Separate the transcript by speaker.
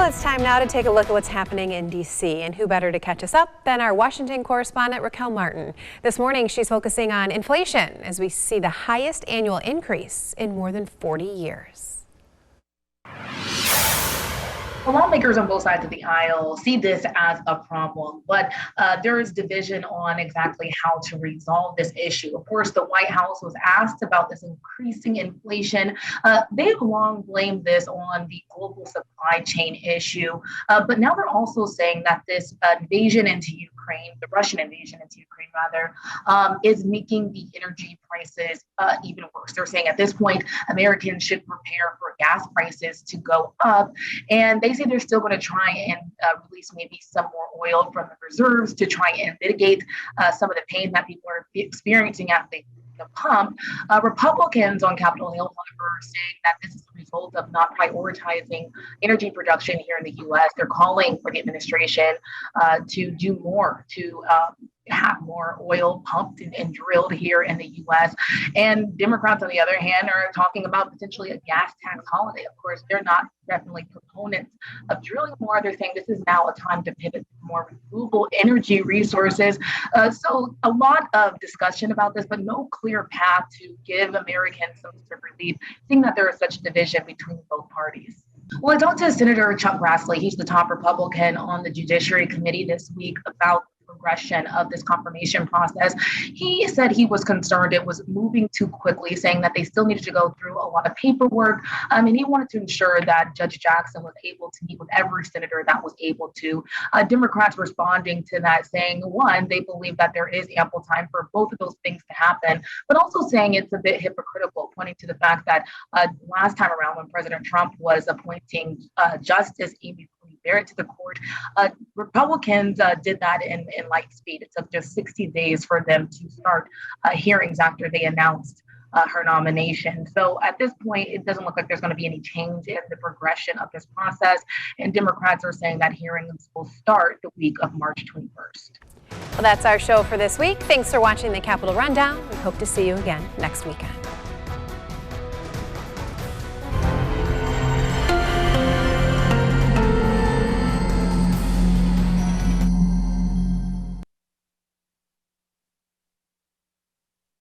Speaker 1: Well, it's time now to take a look at what's happening in D.C. And who better to catch us up than our Washington correspondent, Raquel Martin. This morning, she's focusing on inflation as we see the highest annual increase in more than 40 years.
Speaker 2: Well, lawmakers on both sides of the aisle see this as a problem, but there is division on exactly how to resolve this issue. Of course, the White House was asked about this increasing inflation. They've long blamed this on the global supply chain issue, but now they're also saying that this invasion into Ukraine, the Russian invasion into Ukraine rather, is making the energy prices even worse. They're saying at this point, Americans should prepare for gas prices to go up, and they say they're still going to try and release maybe some more oil from the reserves to try and mitigate some of the pain that people are experiencing at the pump. Republicans on Capitol Hill, however, are saying that this is a result of not prioritizing energy production here in the U.S. They're calling for the administration to do more to have more oil pumped and drilled here in the U.S. And Democrats, on the other hand, are talking about potentially a gas tax holiday. Of course, they're not definitely proponents of drilling more. They're saying this is now a time to pivot to more renewable energy resources. So a lot of discussion about this, but no clear path to give Americans some sort of relief, seeing that there is such division between both parties. Well, I talked to Senator Chuck Grassley. He's the top Republican on the Judiciary Committee this week about progression of this confirmation process. He said he was concerned it was moving too quickly, saying that they still needed to go through a lot of paperwork. And he wanted to ensure that Judge Jackson was able to meet with every senator that was able to. Democrats responding to that, saying, one, they believe that there is ample time for both of those things to happen, but also saying it's a bit hypocritical, pointing to the fact that last time around when President Trump was appointing Justice Amy Barrett to the court, Republicans did that in light speed. It took just 60 days for them to start hearings after they announced her nomination. So at this point, it doesn't look like there's going to be any change in the progression of this process. And Democrats are saying that hearings will start the week of March 21st.
Speaker 1: Well, that's our show for this week. Thanks for watching the Capitol Rundown. We hope to see you again next weekend.